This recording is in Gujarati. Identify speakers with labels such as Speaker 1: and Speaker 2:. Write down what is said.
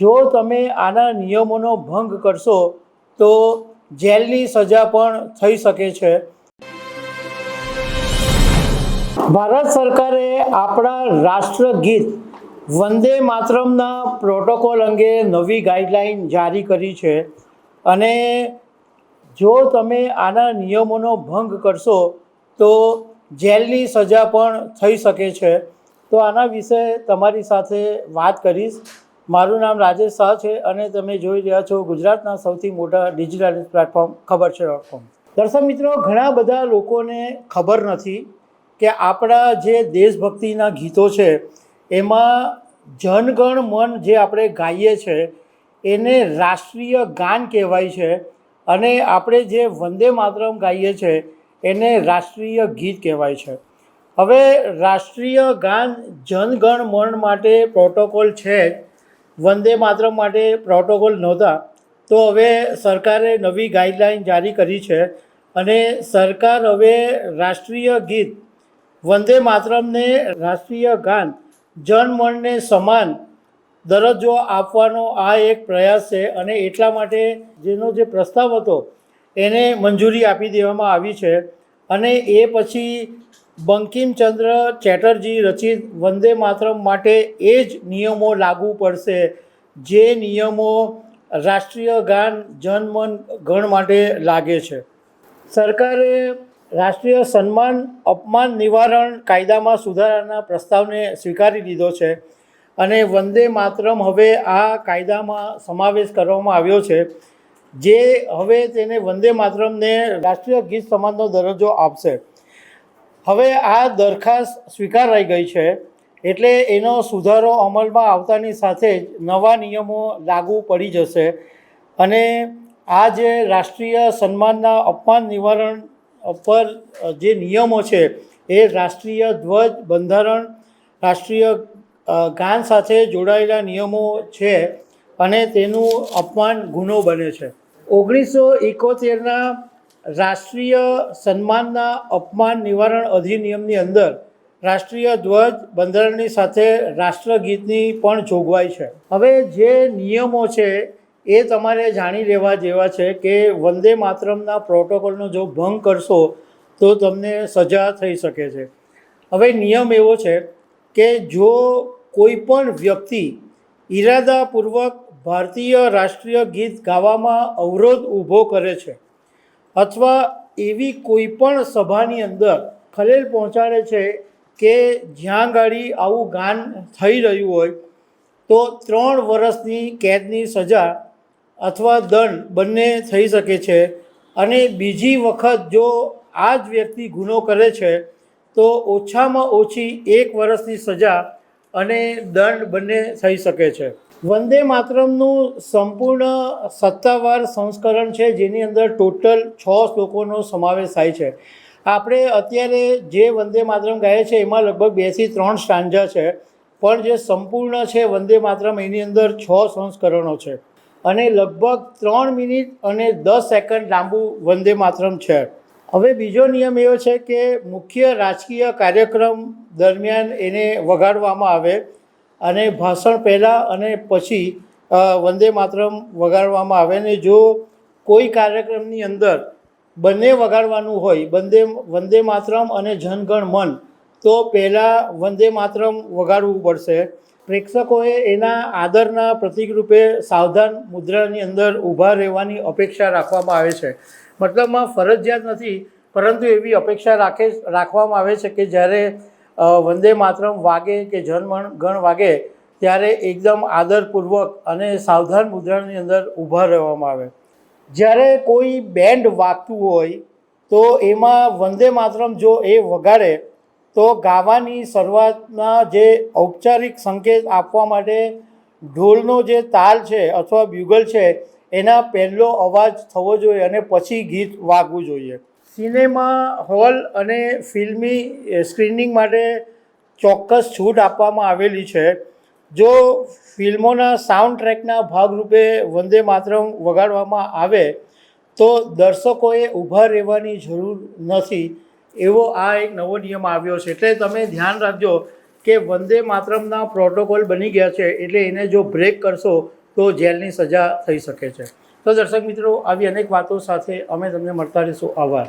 Speaker 1: જો તમે આના નિયમોનો ભંગ કરશો તો જેલની સજા પણ થઈ શકે છે। ભારત સરકારે આપણા રાષ્ટ્રગીત વંદે માતરમના પ્રોટોકોલ અંગે નવી ગાઈડલાઈન જારી કરી છે અને જો તમે આના નિયમોનો ભંગ કરશો તો જેલની સજા પણ થઈ શકે છે। તો આના વિશે તમારી સાથે વાત કરીશ। મારું નામ રાજેશ શાહ છે અને તમે જોઈ રહ્યા છો ગુજરાતના સૌથી મોટા ડિજિટલ પ્લેટફોર્મ ખબર છે.com। દર્શક મિત્રો, ઘણા બધા લોકોને ખબર નથી કે આપણા જે દેશભક્તિના ગીતો છે એમાં જનગણ મન જે આપણે ગાઈએ છીએ એને રાષ્ટ્રીય ગાન કહેવાય છે અને આપણે જે વંદે માતરમ ગાઈએ છીએ એને રાષ્ટ્રીય ગીત કહેવાય છે। હવે રાષ્ટ્રીય ગાન જનગણ મન માટે પ્રોટોકોલ છે, વંદે માતરમ માટે પ્રોટોકોલ નહોતા, તો હવે સરકારે નવી ગાઈડલાઈન જારી કરી છે અને સરકાર હવે રાષ્ટ્રીય ગીત વંદે માતરમને રાષ્ટ્રીય ગાન જનમનને સમાન દરજ્જો આપવાનો આ એક પ્રયાસ છે અને એટલા માટે જેનો જે પ્રસ્તાવ હતો એને મંજૂરી આપી દેવામાં આવી છે અને એ પછી બંકિમચંદ્ર ચેટર્જી રચિત વંદે માતરમ માટે એ જ નિયમો લાગુ પડશે જે નિયમો રાષ્ટ્રીય ગાન જનમન ગણ માટે લાગે છે। સરકારે રાષ્ટ્રીય સન્માન અપમાન નિવારણ કાયદામાં સુધારાના પ્રસ્તાવને સ્વીકારી લીધો છે અને વંદે માતરમ હવે આ કાયદામાં સમાવેશ કરવામાં આવ્યો છે જે હવે તેને વંદે માતરમને રાષ્ટ્રીય ગીત સમાનનો દરજ્જો આપશે। હવે આ દરખાસ્ત સ્વીકારાઈ ગઈ છે એટલે એનો સુધારો અમલમાં આવતાની સાથે જ નવા નિયમો લાગુ પડી જશે અને આ જે રાષ્ટ્રીય સન્માનના અપમાન નિવારણ પર જે નિયમો છે એ રાષ્ટ્રીય ધ્વજ, બંધારણ, રાષ્ટ્રીય ગાન સાથે જોડાયેલા નિયમો છે અને તેનું અપમાન ગુનો બને છે। 1971ના રાષ્ટ્રીય સન્માનના અપમાન નિવારણ અધિનિયમની અંદર રાષ્ટ્રીય ધ્વજ, બંધારણની સાથે રાષ્ટ્રગીતની પણ જોગવાઈ છે। હવે જે નિયમો છે એ તમારે જાણી લેવા જેવા છે કે વંદે માતરમના પ્રોટોકોલનો જો ભંગ કરશો તો તમને સજા થઈ શકે છે। હવે નિયમ એવો છે કે જો કોઈ પણ વ્યક્તિ ઈરાદાપૂર્વક ભારતીય રાષ્ટ્રીય ગીત ગાવામાં અવરોધ ઊભો કરે છે અથવા એવી કોઈ પણ સભાની અંદર ખલેલ પહોંચાડે છે કે જ્યાં ગાડી આવું ગાન થઈ રહ્યું હોય તો 3 વર્ષની કેદની સજા અથવા દંડ બંને થઈ શકે છે અને બીજી વખત જો આ જ વ્યક્તિ ગુનો કરે છે તો ઓછામાં ઓછી 1 વર્ષની સજા અને દંડ બંને થઈ શકે છે। વંદે માતરમનું સંપૂર્ણ સત્તાવાર સંસ્કરણ છે જેની અંદર ટોટલ 6 શ્લોકોનો સમાવેશ થાય છે। આપણે અત્યારે જે વંદે માતરમ ગાય છે એમાં લગભગ 2 થી 3 સ્ટાન્જા છે, પણ જે સંપૂર્ણ છે વંદે માતરમ એની અંદર 6 સંસ્કરણો છે અને લગભગ 3 મિનિટ અને 10 સેકન્ડ લાંબુ વંદે માતરમ છે। હવે બીજો નિયમ એવો છે કે મુખ્ય રાજકીય કાર્યક્રમ દરમિયાન એને વગાડવામાં આવે અને ભાષણ પહેલાં અને પછી વંદે માતરમ વગાડવામાં આવે ને જો કોઈ કાર્યક્રમની અંદર બંને વગાડવાનું હોય વંદે માતરમ અને જનગણ મન તો પહેલાં વંદે માતરમ વગાડવું પડશે। પ્રેક્ષકોએ એના આદરના પ્રતિકરૂપે સાવધાન મુદ્રાની અંદર ઊભા રહેવાની અપેક્ષા રાખવામાં આવે છે। મતલબમાં ફરજિયાત નથી પરંતુ એવી અપેક્ષા રાખવામાં આવે છે કે જ્યારે વંદે માતરમ વાગે કે જનગણ વાગે ત્યારે એકદમ આદરપૂર્વક અને સાવધાન મુદ્રાની અંદર ઊભા રહેવામાં આવે। જ્યારે કોઈ બેન્ડ વાગતું હોય તો એમાં વંદે માતરમ જો એ વગાડે તો ગાવાની શરૂઆતના જે ઔપચારિક સંકેત આપવા માટે ઢોલનો જે તાલ છે અથવા બ્યુગલ છે એના પહેલો અવાજ થવો જોઈએ અને પછી ગીત વાગવું જોઈએ। સિનેમા હોલ અને ફિલ્મી સ્ક્રીનિંગ માટે ચોક્કસ છૂટ આપવામાં આવેલી છે। જો ફિલ્મોના સાઉન્ડ ટ્રેકના ભાગરૂપે વંદે માતરમ વગાડવામાં આવે તો દર્શકોએ ઊભા રહેવાની જરૂર નથી, એવો આ એક નવો નિયમ આવ્યો છે। એટલે તમે ધ્યાન રાખજો કે વંદે માતરમના પ્રોટોકોલ બની ગયા છે એટલે એને જો બ્રેક કરશો તો જેલની સજા થઈ શકે છે. તો દર્શક મિત્રો, આવી અનેક વાતો સાથે અમે તમને મળતા રહીશું. આભાર.